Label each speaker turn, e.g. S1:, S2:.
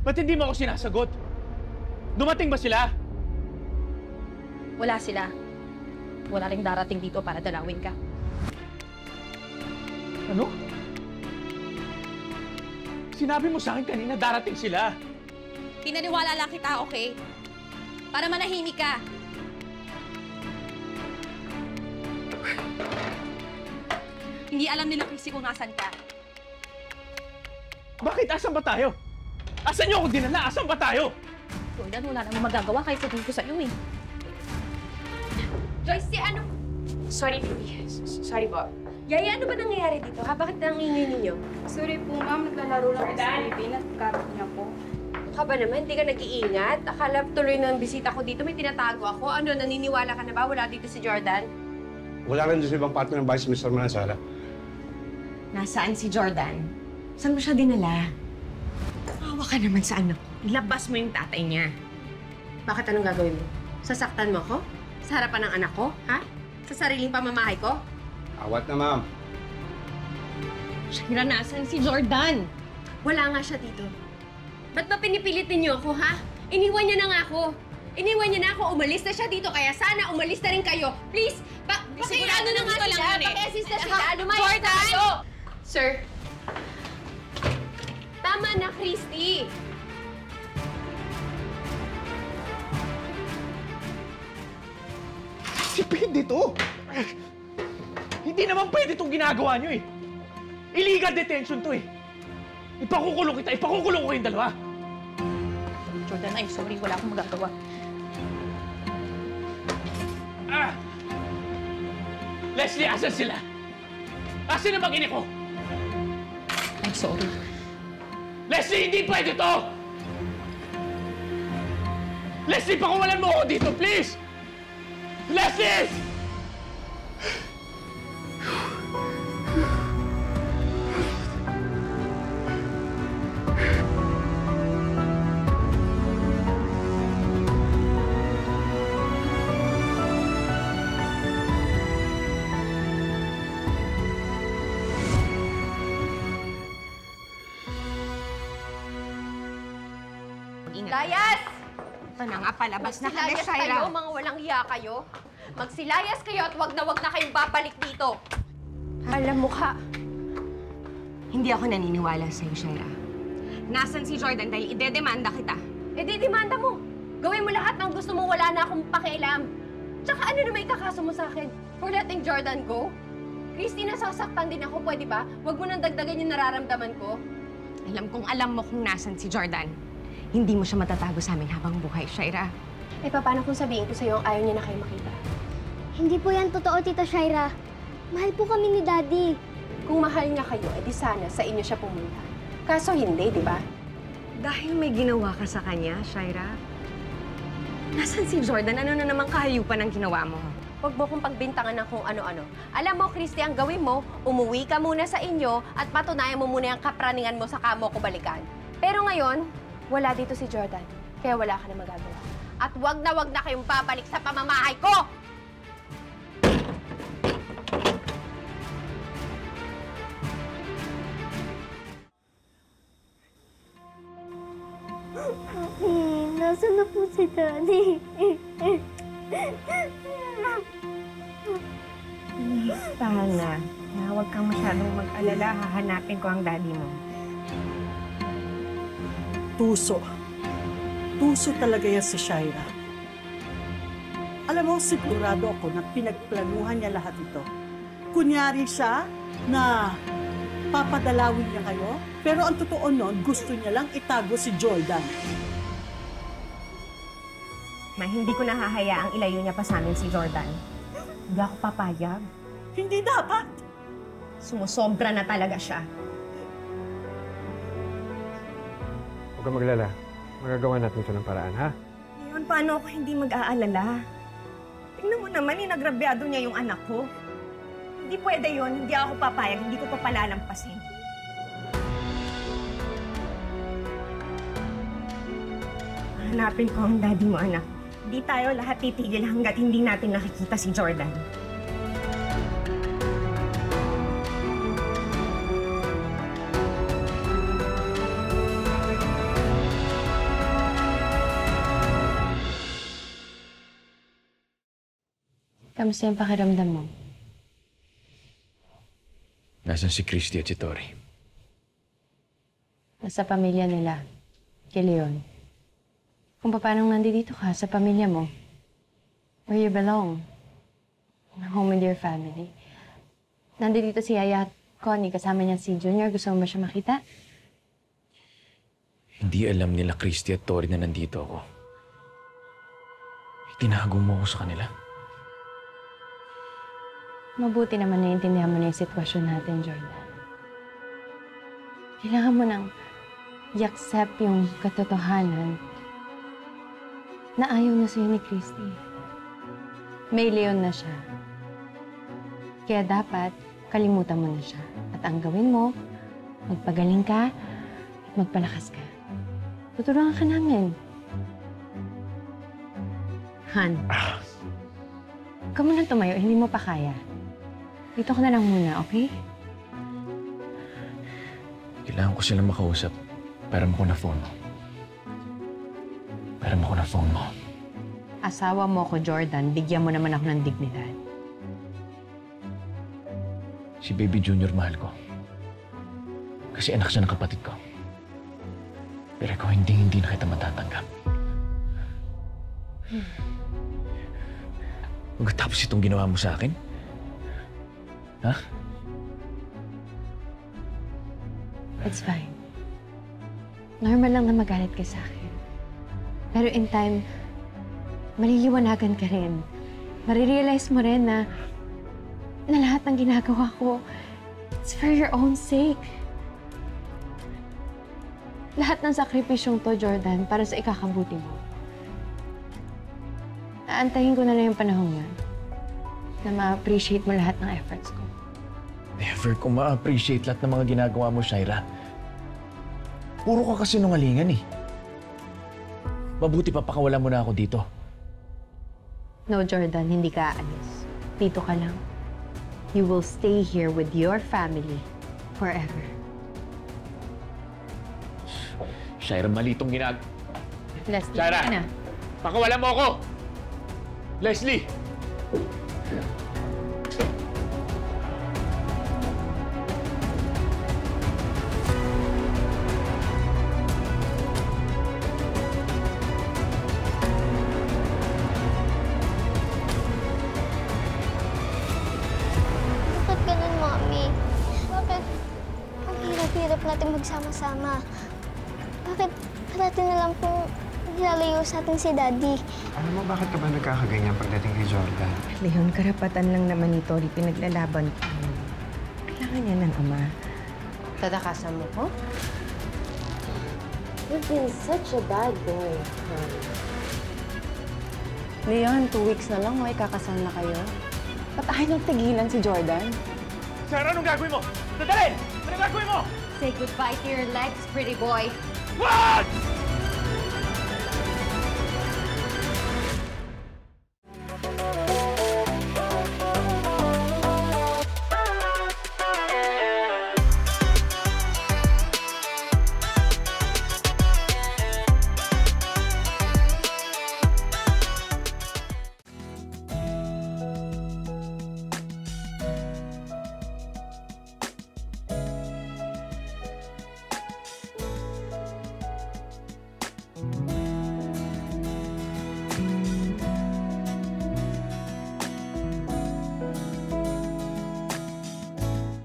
S1: Ba't hindi mo ako sinasagot? Dumating ba sila?
S2: Wala sila. Wala ring darating dito para dalawin ka.
S1: Ano? Sinabi mo sa akin kanina darating sila.
S2: Pinaniwala lang kita, okay? Para manahimik ka. Hindi alam nila Chrissy kung nasan ka.
S1: Bakit? Asan ba tayo? Asan niyo ako dinala? Asan ba tayo?
S2: Jordan, wala namang magagawa kahit sabihin ko sa'yo eh.
S3: Joyce, ano? Sorry, baby. Sorry po. Yaya, ano ba nangyayari dito, ha? Bakit nangingay ninyo?
S4: Sorry po, ma'am. Naglalaro lang ako sa baby. Nagkaroon niya po.
S3: Ka ba naman? Hindi ka nag-iingat? Akala tuloy ng bisita ko dito, may tinatago ako. Ano, naniniwala ka na ba? Wala dito si Jordan?
S5: Wala lang doon sa ibang partner ng Vice Mr. Manansala.
S6: Nasaan si Jordan? Saan mo siya dinala? Awa ka naman sa anak ko. Ilabas mo yung tatay niya.
S3: Bakit anong gagawin mo? Sasaktan mo ko? Sa harapan ng anak ko? Ha? Sa sariling pamamahay ko?
S5: Awat na, ma'am.
S6: Shaira, nasaan si Jordan?
S3: Wala nga siya dito. Ba't ba pinipilit ninyo ako, ha? Iniwan niya na nga ako. Iniwan niya na ako. Umalis na siya dito, kaya sana umalis na rin kayo. Please, pakiano na nga sila. Paki-assist na sila. Lumayas na kayo. Sir. Tama na, Christy.
S1: Sipin dito! Hindi naman pwede itong ginagawa niyo eh. Illegal detention to eh. Ipakukulong kita, ipakukulong ko kayong dalawa.
S2: Jordan, I'm sorry. Wala akong magagawa.
S1: Ah! Leslie, asan sila? Asan ang mag-ina ko?
S2: I'm sorry.
S1: Leslie, hindi pwede to! Leslie, pakawalan mo ako dito, please! Leslie!
S3: Layas!
S6: Ito na nga, palabas na kami,
S3: Magsilayas
S6: Shaira.
S3: kayo, mga walang hiya kayo. Magsilayas kayo at wag na kayong babalik dito. Alam mo ka.
S6: Hindi ako naniniwala sa'yo, Shaira. Nasaan si Jordan dahil idedemanda kita?
S3: Eh di demanda mo. Gawin mo lahat ng gusto mo, wala na akong pakialam. Tsaka ano na may kakaso mo sa akin? For letting Jordan go? Christy, nasasaktan din ako, pwede ba? Huwag mo nang dagdagan yung nararamdaman ko.
S6: Alam mo kung nasan si Jordan. Hindi mo siya matatago sa amin habang buhay, Shaira.
S3: Eh, paano kung sabihin ko sa'yo ayaw niya na kayo makita?
S7: Hindi po yan totoo, Tita Shaira. Mahal po kami ni Daddy.
S3: Kung mahal niya kayo, edi sana sa inyo siya pumunta. Kaso hindi, di ba?
S6: Dahil may ginawa ka sa kanya, Shaira. Nasaan si Jordan? Ano na naman kahayupan ang ginawa mo?
S3: Huwag mo kong pagbintangan ng kung ano-ano. Alam mo, Christy, ang gawin mo, umuwi ka muna sa inyo at patunayan mo muna yung kapraningan mo sa kamo ko balikan. Pero ngayon, wala dito si Jordan, kaya wala ka na magagawa. At wag na kayong babalik sa pamamahay ko!
S7: Nasaan na po si Daddy?
S6: Tahan na. Huwag kang masyadong mag-alala. Hahanapin ko ang daddy mo.
S8: Tuso. Tuso talaga yan si Shaira. Alam mo, sigurado ako na pinagplanuhan niya lahat ito. Kunyari siya na papadalawin niya kayo, pero ang totoo nun, gusto niya lang itago si Jordan.
S6: Ma, hindi ko nahahayaang ilayo niya pa sa amin si Jordan. Hindi ako papayag.
S8: Hindi dapat.
S6: Sumusobra na talaga siya.
S9: Huwag kang maglala. Magagawa natin ito ng paraan, ha?
S6: Ngayon, paano ako hindi mag-aalala? Tingnan mo naman, inagrabyado niya yung anak ko. Hindi pwede yun. Hindi ako papayag. Hindi ko pa palalampasin. Hanapin ko ang daddy mo, anak. Hindi tayo lahat titigil hanggat hindi natin nakikita si Jordan.
S3: Kamusta yung pakiramdam mo?
S1: Nasaan si Christy at si Tori?
S3: Nasa pamilya nila. Kay Leon. Kung paano nandito ka sa pamilya mo. Where you belong. Home with your family. Nandito si Yaya at Connie. Kasama niya si Junior. Gusto mo ba siya makita?
S1: Hindi alam nila Christy at Tori na nandito ako. Tinago mo ako sa kanila.
S3: Mabuti naman naiintindihan mo na yung sitwasyon natin, Jordan. Kailangan mo nang i-accept yung katotohanan na ayaw na sa'yo ni Christy. May Leon na siya. Kaya dapat kalimutan mo na siya. At ang gawin mo, magpagaling ka at magpalakas ka. Tutulungan ka namin. Han, huwag ka muna tumayo. Hindi mo pa kaya. Dito ka na lang muna, okay?
S1: Kailangan ko silang makausap. Pera mo ko na phone mo. Pera mo ko na phone mo.
S3: Asawa mo ko, Jordan. Bigyan mo naman ako ng dignidad.
S1: Si Baby Junior mahal ko. Kasi anak siya ng kapatid ko. Pero ikaw hindi na kita matatanggap. Pagkatapos itong ginawa mo sa akin? Ha?
S3: It's fine. Normal lang na magalit ka sa akin. Pero in time, maliliwanagan ka rin. Marirealize mo rin na lahat ng ginagawa ko, it's for your own sake. Lahat ng sakripisyong to, Jordan, para sa ikakabuti mo. Aantayin ko na lang yung panahon yan na ma-appreciate mo lahat ng efforts ko.
S1: Never ko ma-appreciate lahat ng mga ginagawa mo, Shaira. Puro ka kasi nungalingan eh. Mabuti pa pakawala mo na ako dito.
S3: No, Jordan, hindi ka aalis. Dito ka lang. You will stay here with your family forever.
S1: Shaira, mali itong
S3: Leslie,
S1: Shaira!
S3: na.
S1: Pakawala mo ako! Leslie!
S7: Bakit ganun, Mami? Bakit ang hirap-hirap natin magsama-sama? Bakit parati na lang pong nilalayo sa atin si Daddy?
S9: Alam mo, bakit ka ba nagkakaganyan pagdating kay Jordan?
S6: Leon, karapatan lang naman ni Tori. Pinaglalaban ko. Kailangan niya ng ama.
S3: Tatakasan mo ko? You've been such a bad boy.
S4: Leon, 2 weeks na lang, may kakasal na kayo. Ba't ayaw nang tigilan si Jordan?
S1: Shaira, anong gagawin mo? Dadalhin! Anong gagawin mo?
S3: Say goodbye to your legs, pretty boy.
S1: What?